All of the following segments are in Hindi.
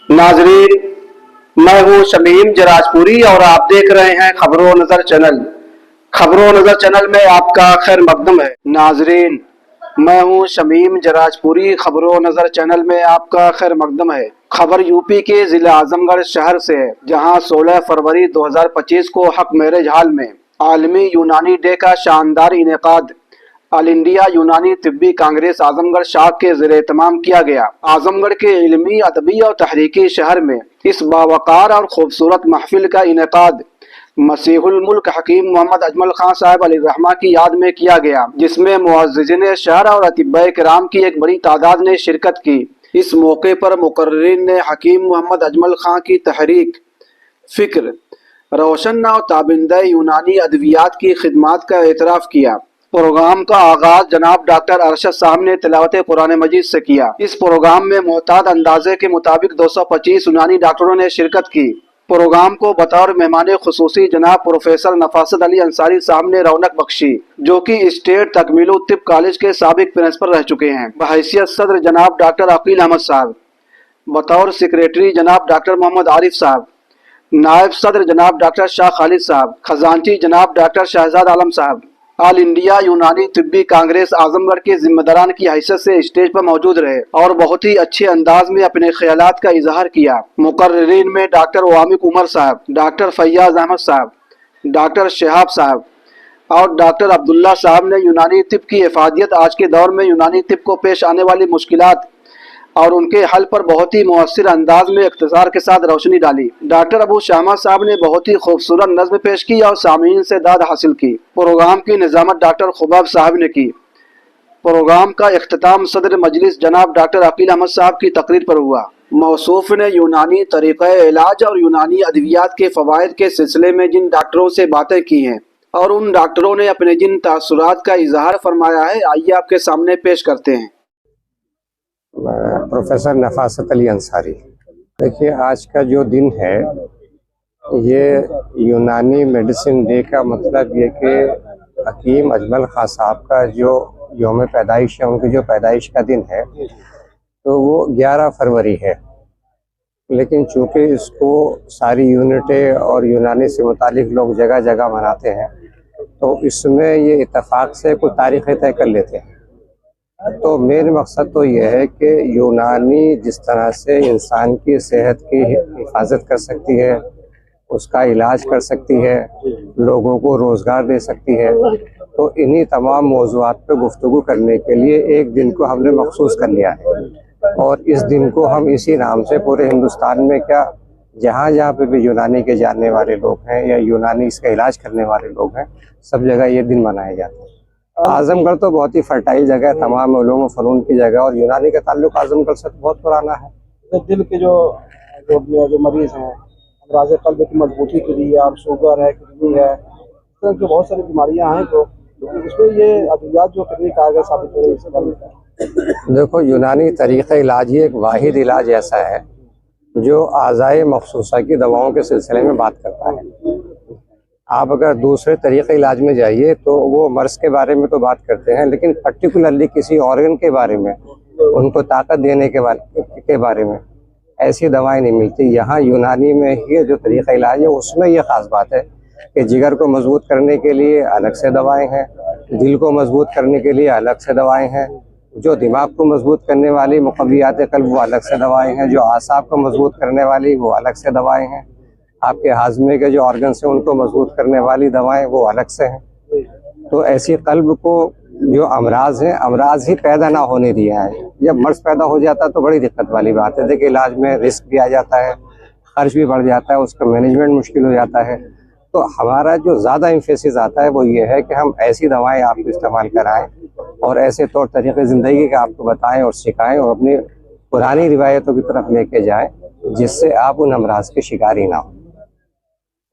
नाजरीन, मैं हूं शमीम जराजपुरी और आप देख रहे हैं खबरों नजर चैनल। खबरों नजर चैनल में आपका खैर मकदम है। नाजरीन, मैं हूं शमीम जराजपुरी, खबरों नजर चैनल में आपका खैर मकदम है। खबर यूपी के जिला आजमगढ़ शहर से है, जहां 16 फरवरी 2025 को हक मैरिज हॉल में आलमी यूनानी डे का शानदार इनेकाद ऑल इंडिया यूनानी तिब्बी कांग्रेस आजमगढ़ शाख के ज़ेरे एहतमाम किया गया। आजमगढ़ के इल्मी, अदबी और तहरीकी शहर में इस बावकार और खूबसूरत महफिल का इनेकाद मसीहुल मुल्क हकीम मोहम्मद अजमल खान साहब अलैहिर्रहमा की याद में किया गया, जिसमें मुअज़्ज़िज़ीन शहर और अतिब्बाए किराम की एक बड़ी तादाद ने शिरकत की। इस मौके पर मुकर्रिरीन ने हकीम मोहम्मद अजमल खान की तहरीक, फ़िक्र, रोशन और ताबिंदे यूनानी अदवियात की खिदमात का एतराफ़ किया। प्रोग्राम का आगाज जनाब डॉक्टर अरशद साहब ने तिलावत कुरान मजीद से किया। इस प्रोग्राम में मोहताद अंदाजे के मुताबिक 225 यूनानी डॉक्टरों ने शिरकत की। प्रोग्राम को बतौर मेहमान खुसूसी जनाब प्रोफेसर नफासत अली अंसारी साहब ने रौनक बख्शी, जो कि स्टेट तकमील तिब कॉलेज के साबिक प्रिंसिपल रह चुके हैं। बहैसियत सदर जनाब डॉक्टर अकील अहमद साहब, बतौर सेक्रेटरी जनाब डॉक्टर मोहम्मद आरिफ साहब, नायब सदर जनाब डॉक्टर शाह खालिद साहब, खजांची जनाब डॉक्टर शहजाद आलम साहब, ऑल इंडिया यूनानी तिब्बी कांग्रेस आजमगढ़ के जिम्मेदारान की हैसियत से स्टेज पर मौजूद रहे और बहुत ही अच्छे अंदाज में अपने ख्यालात का इजहार किया। मुकर्रिरीन में डॉक्टर वामिक उमर साहब, डॉक्टर फैयाज अहमद साहब, डॉक्टर शहाब साहब और डॉक्टर अब्दुल्ला साहब ने यूनानी तिब की इफादियत, आज के दौर में यूनानी तिब को पेश आने वाली मुश्किलात और उनके हल पर बहुत ही मुअस्सिर अंदाज में इख्तिसार के साथ रोशनी डाली। डॉक्टर अबू शामा साहब ने बहुत ही खूबसूरत नज़्म पेश की और सामीन से दाद हासिल की। प्रोग्राम की निज़ामत डॉक्टर खुबाब साहब ने की। प्रोग्राम का इख्तिताम सदर मजलिस जनाब डॉक्टर अकील अहमद साहब की तकरीर पर हुआ। मौसूफ ने यूनानी तरीक़े इलाज और यूनानी अद्वियात के फ़वाइद के सिलसिले में जिन डॉक्टरों से बातें की हैं और उन डॉक्टरों ने अपने जिन तासुरात का इजहार फरमाया है, आइए आपके सामने पेश करते हैं। प्रोफेसर नफासत अली अंसारी। देखिए, आज का जो दिन है ये यूनानी मेडिसिन डे का मतलब ये कि हकीम अजमल खान साहब का जो यौम पैदाइश है, उनकी जो पैदाइश का दिन है तो वो 11 फरवरी है। लेकिन चूँकि इसको सारी यूनिटें और यूनानी से मुतालिक लोग जगह जगह मनाते हैं तो इसमें ये इत्तेफाक से कुछ तारीख़ें तय कर लेते हैं। तो मेन मकसद तो ये है कि यूनानी जिस तरह से इंसान की सेहत की हिफाजत कर सकती है, उसका इलाज कर सकती है, लोगों को रोज़गार दे सकती है, तो इन्हीं तमाम मौज़ूआत पे गुफ्तगू करने के लिए एक दिन को हमने मखसूस कर लिया है। और इस दिन को हम इसी नाम से पूरे हिंदुस्तान में क्या जहाँ जहाँ पे भी यूनानी के जानने वाले लोग हैं या यूनानी इसका इलाज करने वाले लोग हैं, सब जगह ये दिन मनाए जाते हैं। आजमगढ़ तो बहुत ही फर्टाइल जगह है, तमाम उलूम फ़नून की जगह, और यूनानी का ताल्लुक आजमगढ़ से तो बहुत पुराना है। दिल के जो मरीज़ हैं, अमराज़ क़ल्ब की मजबूती के लिए, और शुगर है, किडनी है, इस तरह की बहुत सारी बीमारियां हैं तो इसमें ये अद्वियात जो कितनी कारगर साबित हो रही है, इससे बारे। देखो, यूनानी तरीक़ा इलाज ही एक वाहिद इलाज ऐसा है जो आज़ाए मखसूसा की दवाओं के सिलसिले में बात करता है। आप अगर दूसरे तरीक़े इलाज में जाइए तो वो मर्ज़ के बारे में तो बात करते हैं, लेकिन पर्टिकुलरली किसी ऑर्गन के बारे में, उनको ताकत देने के बारे में ऐसी दवाएं नहीं मिलती। यहाँ यूनानी में ही जो तरीक़ा इलाज है उसमें ये ख़ास बात है कि जिगर को मजबूत करने के लिए अलग से दवाएं हैं, दिल को मजबूत करने के लिए अलग से दवाएँ हैं, जो दिमाग को मजबूत करने वाली मुक़व्वियात क़ल्ब वो अलग से दवाएँ हैं, जो आसाब को मजबूत करने वाली वो अलग से दवाएँ हैं, आपके हाजमे के जो ऑर्गन्स हैं उनको मजबूत करने वाली दवाएं वो अलग से हैं। तो ऐसी कल्ब को जो अमराज हैं, अमराज ही पैदा ना होने दिया है। जब मर्ज़ पैदा हो जाता है तो बड़ी दिक्कत वाली बात है। देखिए, इलाज में रिस्क भी आ जाता है, खर्च भी बढ़ जाता है, उसका मैनेजमेंट मुश्किल हो जाता है। तो हमारा जो ज़्यादा एम्फेसिस आता है वो ये है कि हम ऐसी दवाएँ आपको इस्तेमाल कराएँ और ऐसे तौर तरीक़े ज़िंदगी के आपको बताएँ और सिखाएँ और अपनी पुरानी रिवायतों की तरफ लेके जाएँ, जिससे आप उन अमराज के शिकार ही ना हो।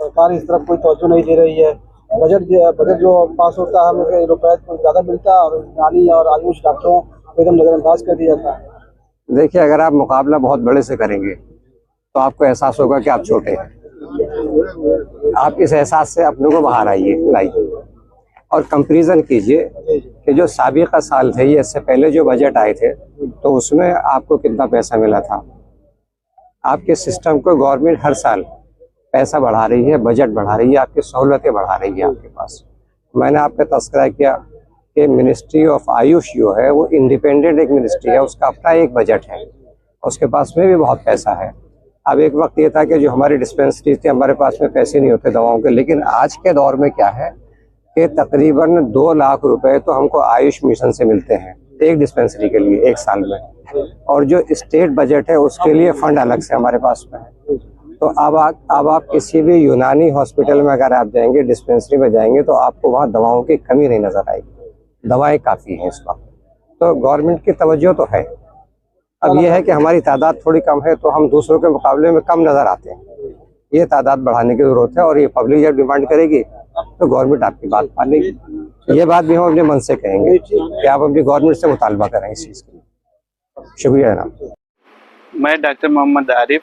सरकार इस तरफ कोई तवज्जो नहीं दे रही है। बजट जो पास होता है हमें रुपए को ज़्यादा मिलता है और यूनानी और आयुष डॉक्टरों को एकदम नज़रअंदाज कर दिया जाता है। देखिए, अगर आप मुकाबला बहुत बड़े से करेंगे तो आपको एहसास होगा कि आप छोटे हैं। आप इस एहसास से अपने को बाहर लाइए और कंपैरिजन कीजिए कि जो साबिक़ा साल थे, ये इससे पहले जो बजट आए थे तो उसमें आपको कितना पैसा मिला था, आपके सिस्टम को गवर्नमेंट हर साल पैसा बढ़ा रही है, बजट बढ़ा रही है, आपकी सहूलतें बढ़ा रही है आपके पास। मैंने आपका तस्करा किया कि मिनिस्ट्री ऑफ आयुष जो है वो इंडिपेंडेंट एक मिनिस्ट्री है, उसका अपना एक बजट है, उसके पास में भी बहुत पैसा है। अब एक वक्त ये था कि जो हमारी डिस्पेंसरी थी, हमारे पास में पैसे नहीं होते दवाओं के, लेकिन आज के दौर में क्या है कि तकरीबन 2 लाख रुपए तो हमको आयुष मिशन से मिलते हैं एक डिस्पेंसरी के लिए एक साल में, और जो स्टेट बजट है उसके लिए फंड अलग से हमारे पास में है। तो अब आप किसी भी यूनानी हॉस्पिटल में अगर आप जाएंगे, डिस्पेंसरी में जाएंगे, तो आपको वहाँ दवाओं की कमी नहीं नजर आएगी, दवाएं काफ़ी हैं इस वक्त। तो गवर्नमेंट की तवज्जो तो है। अब यह है कि हमारी तादाद थोड़ी कम है तो हम दूसरों के मुकाबले में कम नज़र आते हैं। ये तादाद बढ़ाने की ज़रूरत है, और ये पब्लिक जब डिमांड करेगी तो गवर्नमेंट आपकी बात मानेगी। ये बात भी हम अपने मन से कहेंगे कि आप अपनी गवर्नमेंट से मुतालबा करें इस चीज़ की। शुक्रिया जनाब। मैं doctor Mohammad Arif,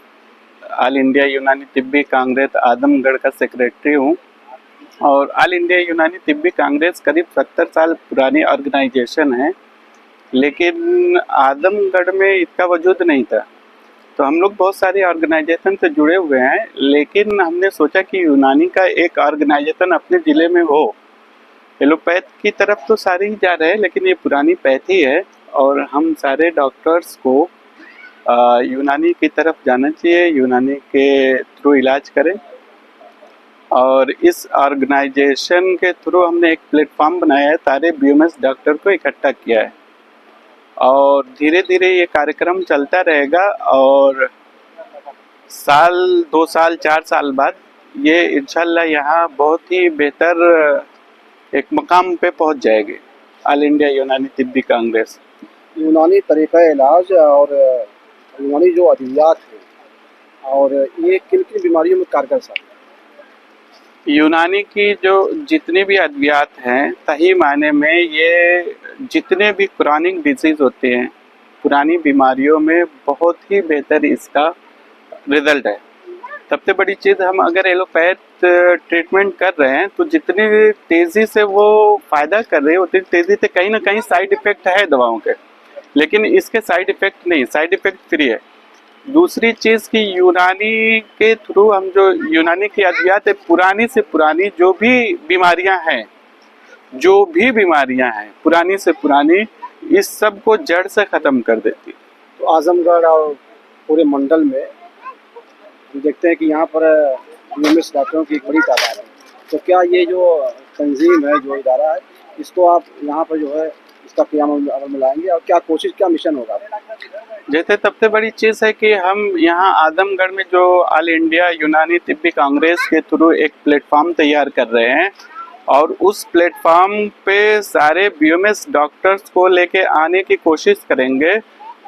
all India Unani Tibbi Congress Adamgarh का सेक्रेटरी हूँ। और ऑल इंडिया यूनानी तिब्बी कांग्रेस करीब 70 साल पुरानी ऑर्गेनाइजेशन है, लेकिन आदमगढ़ में इसका वजूद नहीं था। तो हम लोग बहुत सारी ऑर्गेनाइजेशन से जुड़े हुए हैं, लेकिन हमने सोचा कि यूनानी का एक ऑर्गेनाइजेशन अपने ज़िले में हो। एलोपैथ की तरफ तो सारे ही जा रहे हैं, लेकिन ये पुरानी पैथी है और हम सारे डॉक्टर्स को यूनानी की तरफ जाना चाहिए, यूनानी के थ्रू इलाज करें। और इस ऑर्गेनाइजेशन के थ्रू हमने एक प्लेटफॉर्म बनाया है, सारे बीएमएस डॉक्टर को इकट्ठा किया है, और धीरे धीरे ये कार्यक्रम चलता रहेगा। और साल 2 साल 4 साल बाद ये इंशाल्लाह यहाँ बहुत ही बेहतर एक मकाम पे पहुँच जाएगी ऑल इंडिया यूनानी तिब्बी कांग्रेस। यूनानी तरीक़ा इलाज और यूनानी जो अद्वियात है, और ये किन किन बीमारियों में कारगर साबित है? यूनानी की जो जितने भी अद्वियात हैं, सही मायने में ये जितने भी क्रॉनिक डिजीज़ होते हैं, पुरानी बीमारियों में बहुत ही बेहतर इसका रिज़ल्ट है। सबसे बड़ी चीज़, हम अगर एलोपैथ ट्रीटमेंट कर रहे हैं तो जितनी तेज़ी से वो फ़ायदा कर रहे हैं, उतनी तेज़ी से कहीं ना कहीं साइड इफ़ेक्ट है दवाओं के, लेकिन इसके साइड इफ़ेक्ट नहीं, साइड इफ़ेक्ट फ्री है। दूसरी चीज़ कि यूनानी के थ्रू हम जो यूनानी की अद्वियात है, पुरानी से पुरानी जो भी बीमारियां हैं, पुरानी से पुरानी, इस सब को जड़ से ख़त्म कर देती। तो आजमगढ़ और पूरे मंडल में हम देखते हैं कि यहाँ पर बीएमएस डॉक्टरों की एक बड़ी तादाद है। तो क्या ये जो तंजीम है, जो इदारा है, इसको आप यहाँ पर जो है इसका क़याम अमल में लाएंगे, और क्या कोशिश, क्या मिशन होगा? जैसे सबसे बड़ी चीज़ है कि हम यहाँ आदमगढ़ में जो ऑल इंडिया यूनानी तिब्बी कांग्रेस के थ्रू एक प्लेटफॉर्म तैयार कर रहे हैं, और उस प्लेटफॉर्म पे सारे बीएमएस डॉक्टर्स को लेके आने की कोशिश करेंगे,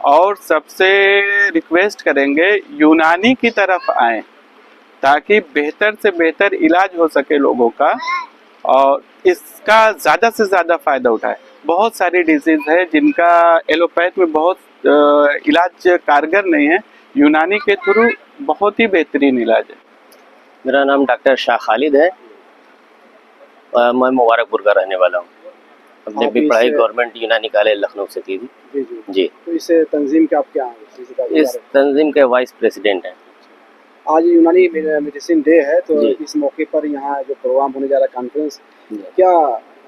और सबसे रिक्वेस्ट करेंगे यूनानी की तरफ आएँ ताकि बेहतर से बेहतर इलाज हो सके लोगों का, और इसका ज़्यादा से ज़्यादा फ़ायदा उठाए। बहुत सारी डिजीज़ है जिनका एलोपैथ में बहुत इलाज कारगर नहीं है, यूनानी के थ्रू बहुत ही बेहतरीन इलाज है। मेरा नाम डॉक्टर शाह खालिद है, मैं मुबारकपुर का रहने वाला हूँ। हमने भी पढ़ाई गवर्नमेंट यूनानी कॉलेज लखनऊ से की थी। जी। तो इस तंजीम के आप क्या हैं? इस तंजीम के वाइस प्रेसिडेंट हैं। आज यूनानी मेडिसिन डे है, तो इस मौके पर यहाँ जो प्रोग्राम होने जा रहा है, कॉन्फ्रेंस, क्या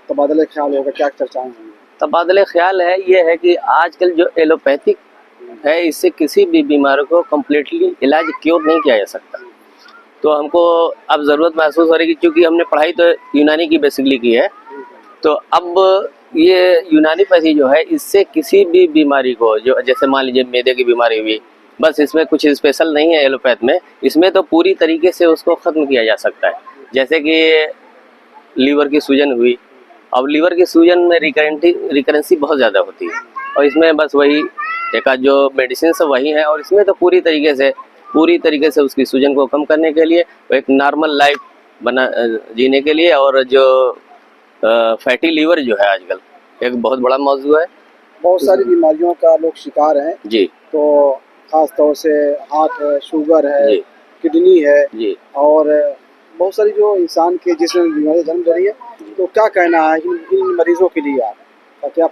तबादला ख्याल होगा, क्या चर्चाएं होंगी? तबादला ख्याल है ये है कि आजकल जो एलोपैथिक है, इससे किसी भी बीमारी को कम्प्लीटली इलाज क्योर नहीं किया जा सकता। तो हमको अब ज़रूरत महसूस हो रही है, क्योंकि हमने पढ़ाई तो यूनानी की बेसिकली की है, तो अब ये यूनानी पैथी जो है, इससे किसी भी बीमारी को, जो जैसे मान लीजिए मैदे की बीमारी हुई, बस इसमें कुछ स्पेशल नहीं है एलोपैथ में, इसमें तो पूरी तरीके से उसको ख़त्म किया जा सकता है। जैसे कि लीवर की सूजन हुई, अब लीवर की सूजन में रिकरेंसी बहुत ज़्यादा होती है, और इसमें बस वही एक जो मेडिसिन सब वही है, और इसमें तो पूरी तरीके से उसकी सूजन को कम करने के लिए, एक नॉर्मल लाइफ जीने के लिए, और जो फैटी लीवर जो है आजकल एक बहुत बड़ा मौजू है। बहुत सारी बीमारियों का लोग शिकार हैं जी। तो खास तौर से हार्ट है, शुगर है, किडनी है जी, और बहुत सारी जो इंसान के जिसमें बीमारी जन्म ले रही है। तो क्या कहना है इन मरीजों के लिए, आपका क्या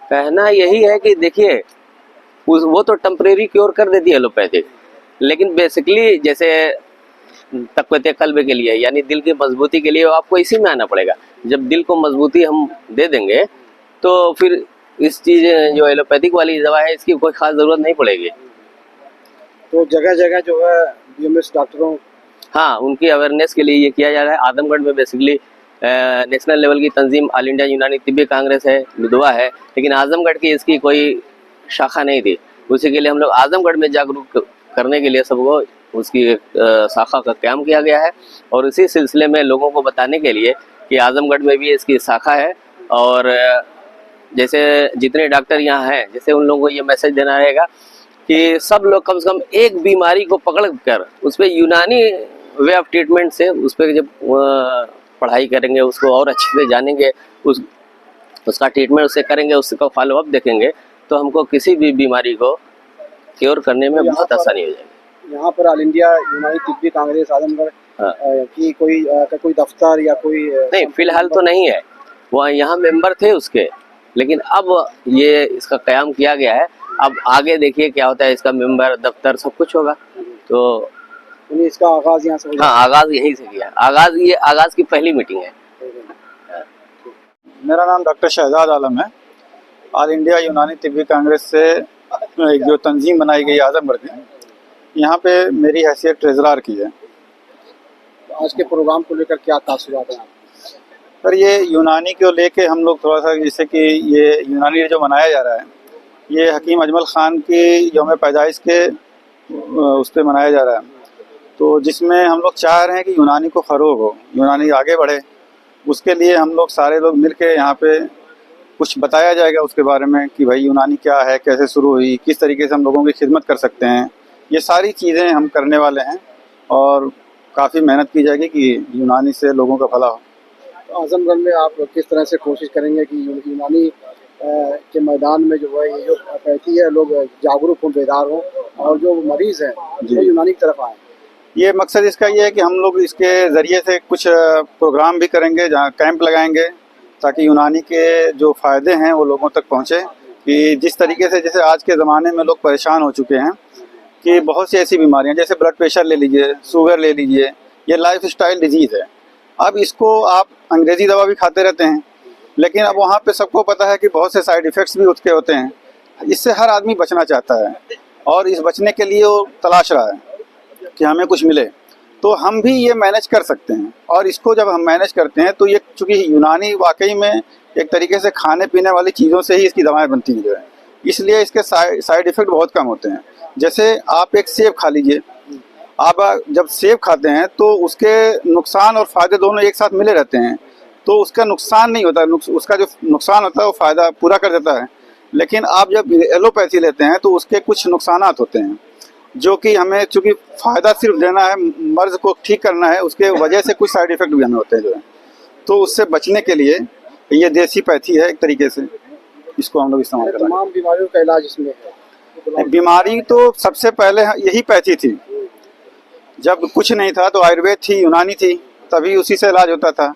कहना यही है कि देखिए, वो तो टेम्परेरी क्योर कर देती है एलोपैथिक, लेकिन बेसिकली जैसे तक़वियत क़ल्ब के लिए यानी दिल की मजबूती के लिए आपको इसी में आना पड़ेगा। जब दिल को मजबूती हम दे देंगे तो फिर इस चीज़ जो एलोपैथिक वाली दवा है इसकी कोई ख़ास ज़रूरत नहीं पड़ेगी। तो जगह जगह जो है बीएमएस डॉक्टरों, हाँ, उनकी अवेयरनेस के लिए ये किया जा रहा है। आजमगढ़ में बेसिकली नेशनल लेवल की तंजीम ऑल इंडिया यूनानी तिब्बी कांग्रेस है, मिदवा है, लेकिन आजमगढ़ की इसकी कोई शाखा नहीं थी। उसी के लिए हम लोग आजमगढ़ में जागरूक करने के लिए सबको उसकी शाखा का क्याम किया गया है और इसी सिलसिले में लोगों को बताने के लिए कि आजमगढ़ में भी इसकी शाखा है और जैसे जितने डॉक्टर यहाँ हैं जैसे उन लोगों को ये मैसेज देना रहेगा कि सब लोग कम से कम एक बीमारी को पकड़ कर उस पर यूनानी वे ऑफ ट्रीटमेंट से उस पर जब पढ़ाई करेंगे, उसको और अच्छे से जानेंगे, उसका ट्रीटमेंट उससे करेंगे, उसका फॉलोअप देखेंगे तो हमको किसी भी बीमारी को क्योर करने में बहुत आसानी हो जाएगी। यहाँ पर ऑल इंडिया यूनानी तिब्बी कांग्रेस आजमगढ़ की कोई दफ्तर या कोई नहीं, फिलहाल तो नहीं है। वो यहाँ मेंबर थे उसके, लेकिन अब ये इसका क़याम किया गया है। अब आगे देखिए क्या होता है, इसका मेंबर दफ्तर सब कुछ होगा। तो इसका आगाज यहाँ से, हाँ, आगाज यहीं से किया। आगाज की पहली मीटिंग है। मेरा नाम डॉक्टर शहजाद आलम है। ऑल इंडिया यूनानी तिब्बी कांग्रेस से एक जो तंजीम बनाई गई आजमगढ़ की, यहाँ पे मेरी हैसियत ट्रेजरार की है। आज के प्रोग्राम को लेकर क्या तासुरात हैं? पर ये यूनानी को लेके हम लोग थोड़ा सा, जैसे कि ये यूनानी जो मनाया जा रहा है ये हकीम अजमल ख़ान की यौम पैदाइश के उस पर मनाया जा रहा है, तो जिसमें हम लोग चाह रहे हैं कि यूनानी को फ़रोग़ हो, यूनानी आगे बढ़े। उसके लिए हम लोग सारे लोग मिल के यहाँ पे कुछ बताया जाएगा उसके बारे में कि भाई यूनानी क्या है, कैसे शुरू हुई, किस तरीके से हम लोगों की खिदमत कर सकते हैं। ये सारी चीज़ें हम करने वाले हैं और काफ़ी मेहनत की जाएगी कि यूनानी से लोगों का भला हो। तो आजमगढ़ में आप किस तरह से कोशिश करेंगे कि यूनानी के मैदान में जो है ये जो कहती है लोग जागरूक हों, बेदार हों और जो मरीज़ हैं वो यूनानी की तरफ आए? ये मकसद इसका ये है कि हम लोग इसके ज़रिए से कुछ प्रोग्राम भी करेंगे, जहाँ कैंप लगाएंगे ताकि यूनानी के जो फ़ायदे हैं वो लोगों तक पहुँचे। कि जिस तरीके से जैसे आज के ज़माने में लोग परेशान हो चुके हैं कि बहुत सी ऐसी बीमारियां जैसे ब्लड प्रेशर ले लीजिए, शुगर ले लीजिए, ये लाइफ स्टाइल डिजीज़ है। अब इसको आप अंग्रेज़ी दवा भी खाते रहते हैं, लेकिन अब वहाँ पे सबको पता है कि बहुत से साइड इफ़ेक्ट्स भी उसके होते हैं। इससे हर आदमी बचना चाहता है और इस बचने के लिए वो तलाश रहा है कि हमें कुछ मिले। तो हम भी ये मैनेज कर सकते हैं और इसको जब हम मैनेज करते हैं तो ये चूँकि यूनानी वाकई में एक तरीके से खाने पीने वाली चीज़ों से ही इसकी दवाएँ बनती हैं जो है, इसलिए इसके साइड इफ़ेक्ट बहुत कम होते हैं। जैसे आप एक सेब खा लीजिए, आप जब सेब खाते हैं तो उसके नुकसान और फ़ायदे दोनों एक साथ मिले रहते हैं, तो उसका नुकसान नहीं होता, उसका जो नुकसान होता है वो फ़ायदा पूरा कर देता है। लेकिन आप जब एलोपैथी लेते हैं तो उसके कुछ नुकसानात होते हैं जो कि हमें चूँकि फ़ायदा सिर्फ देना है, मर्ज़ को ठीक करना है, उसके वजह से कुछ साइड इफ़ेक्ट भी हमें होते हैं जो है। तो उससे बचने के लिए ये देसी पैथी है एक तरीके से, इसको हम लोग इस्तेमाल करते हैं। तमाम बीमारियों का इलाज इसमें है? बीमारी तो सबसे पहले यही पैथी थी। जब कुछ नहीं था तो आयुर्वेद थी, यूनानी थी, तभी उसी से इलाज होता था।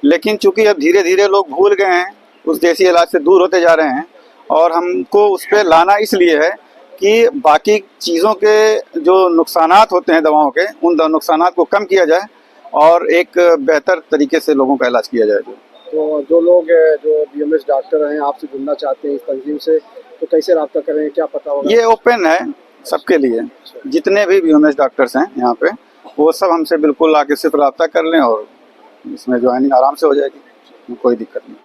लेकिन चूँकि अब धीरे धीरे लोग भूल गए हैं, उस देसी इलाज से दूर होते जा रहे हैं और हमको उस पर लाना इसलिए है कि बाकी चीज़ों के जो नुकसानात होते हैं दवाओं के, उन नुकसानात को कम किया जाए और एक बेहतर तरीके से लोगों का इलाज किया जाए। तो जो लोग जो बीएमएस डॉक्टर हैं आपसे जुड़ना चाहते हैं इस तंजीम से, तो कैसे रब्ता करें, क्या पता होगा? ये ओपन है सबके लिए, जितने भी बीएमएस डॉक्टर्स हैं यहाँ पे वो सब हमसे बिल्कुल आके सिर्फ रब्ता कर लें और इसमें ज्वाइनिंग आराम से हो जाएगी, कोई दिक्कत नहीं।